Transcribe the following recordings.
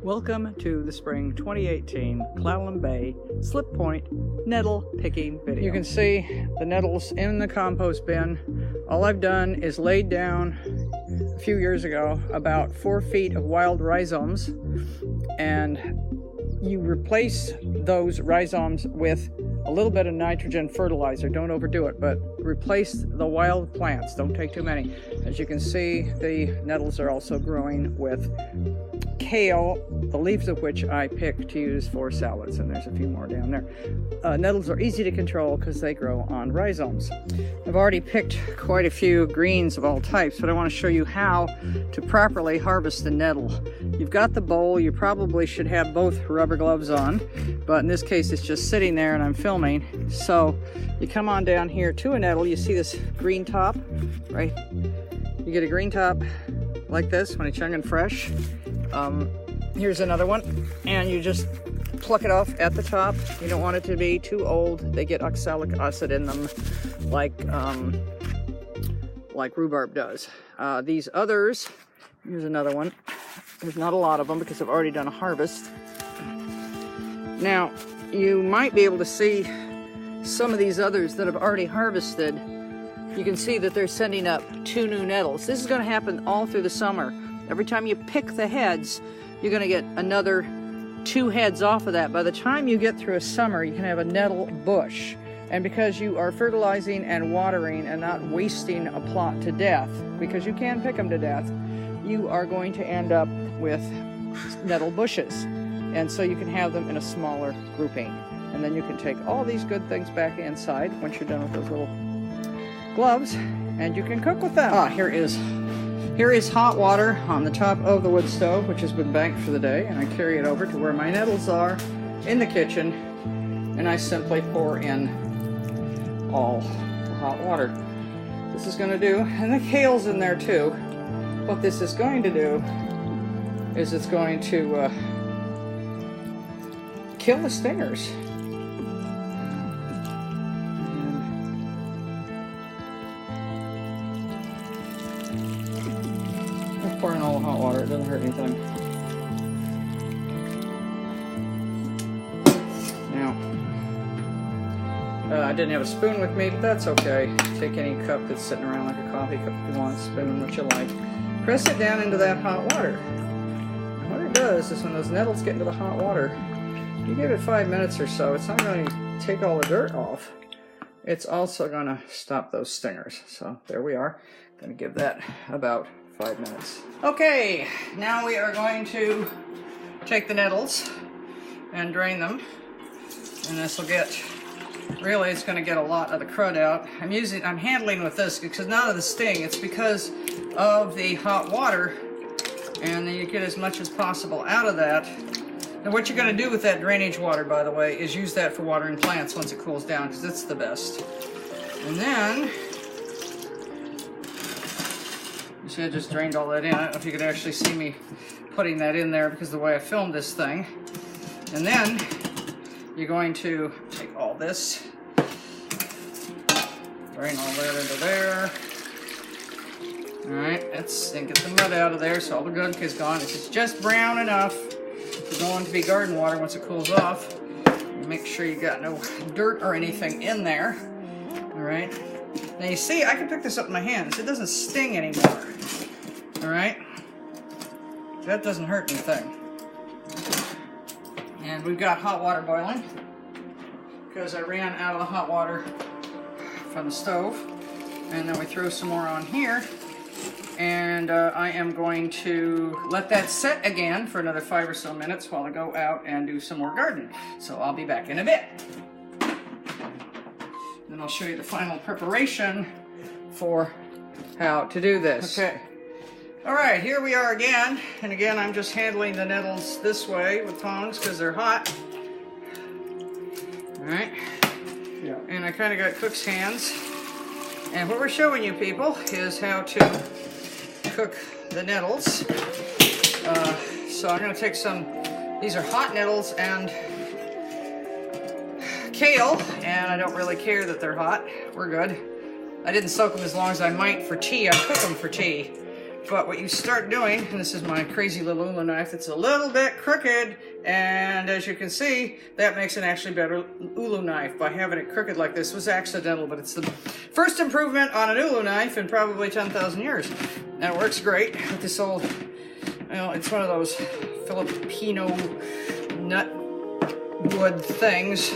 Welcome to the spring 2018 Clallam Bay Slip Point nettle picking video. You can see the nettles in the compost bin. All I've done is laid down a few years ago about 4 feet of wild rhizomes, and you replace those rhizomes with a little bit of nitrogen fertilizer. Don't overdo it, but replace the wild plants. Don't take too many. As you can see, the nettles are also growing with kale, the leaves of which I pick to use for salads, and there's a few more down there. Nettles are easy to control because they grow on rhizomes. I've already picked quite a few greens of all types, but I want to show you how to properly harvest the nettle. You've got the bowl. You probably should have both rubber gloves on, but in this case it's just sitting there and I'm filming. So you come on down here to a nettle. You see this green top, right? You get a green top like this when it's young and fresh. Here's another one, and you just pluck it off at the top. You don't want it to be too old. They get oxalic acid in them like rhubarb does. These others, here's another one. There's not a lot of them because I've already done a harvest. Now, you might be able to see some of these others that I've already harvested. You can see that they're sending up 2 new nettles. This is going to happen all through the summer. Every time you pick the heads, you're going to get another 2 heads off of that. By the time you get through a summer, you can have a nettle bush. And because you are fertilizing and watering and not wasting a plot to death, because you can pick them to death, you are going to end up with nettle bushes. And so you can have them in a smaller grouping. And then you can take all these good things back inside once you're done with those little gloves, and you can cook with them. Here is hot water on the top of the wood stove, which has been banked for the day, and I carry it over to where my nettles are in the kitchen, and I simply pour in all the hot water. This is going to do, and the kale's in there too. What this is going to do is it's going to kill the stingers. Pour in all the hot water, it doesn't hurt anything. Now, I didn't have a spoon with me, but that's okay. Take any cup that's sitting around like a coffee cup if you want, spoon, what you like. Press it down into that hot water. And what it does is when those nettles get into the hot water, you give it 5 minutes or so, it's not going to take all the dirt off. It's also going to stop those stingers. So there we are. Going to give that about 5 minutes. Okay, now we are going to take the nettles and drain them, and this will get, really it's going to get a lot of the crud out. I'm handling with this because none of the sting, it's because of the hot water, and then you get as much as possible out of that. And what you're going to do with that drainage water, by the way, is use that for watering plants once it cools down, because it's the best. And then see, I just drained all that in. I don't know if you could actually see me putting that in there because of the way I filmed this thing. And then you're going to take all this, drain all that into there. Alright, and get the mud out of there so all the gunk is gone. It's just brown enough to go on to be garden water once it cools off. Make sure you got no dirt or anything in there. Alright. Now you see, I can pick this up in my hands. It doesn't sting anymore. Alright? That doesn't hurt anything. And we've got hot water boiling because I ran out of the hot water from the stove. And then we throw some more on here. And I am going to let that set again for another 5 or so minutes while I go out and do some more gardening. So I'll be back in a bit. Then I'll show you the final preparation for how to do this. Okay. All right, here we are again. And again, I'm just handling the nettles this way with tongs because they're hot. All right. Yeah. And I kind of got cook's hands. And what we're showing you people is how to cook the nettles. So I'm going to take some, these are hot nettles and kale, and I don't really care that they're hot. We're good. I didn't soak them as long as I might for tea. I cook them for tea. But what you start doing, and this is my crazy little ulu knife, it's a little bit crooked, and as you can see, that makes an actually better ulu knife by having it crooked like this. It was accidental, but it's the first improvement on an ulu knife in probably 10,000 years. Now it works great with this old, you know, it's one of those Filipino nut wood things,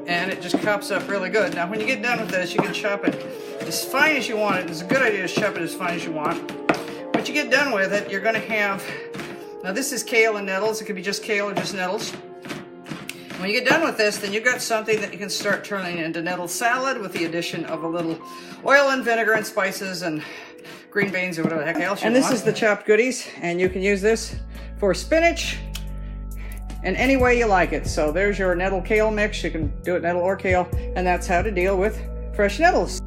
and it just cups up really good. Now when you get done with this, you can chop it as fine as you want it. It's a good idea to chop it as fine as you want. Once you get done with it, you're going to have, now this is kale and nettles. It could be just kale or just nettles. When you get done with this, then you've got something that you can start turning into nettle salad with the addition of a little oil and vinegar and spices and green beans or whatever the heck else you want. And this is the chopped goodies, and you can use this for spinach in any way you like it. So there's your nettle kale mix. You can do it nettle or kale, and that's how to deal with fresh nettles.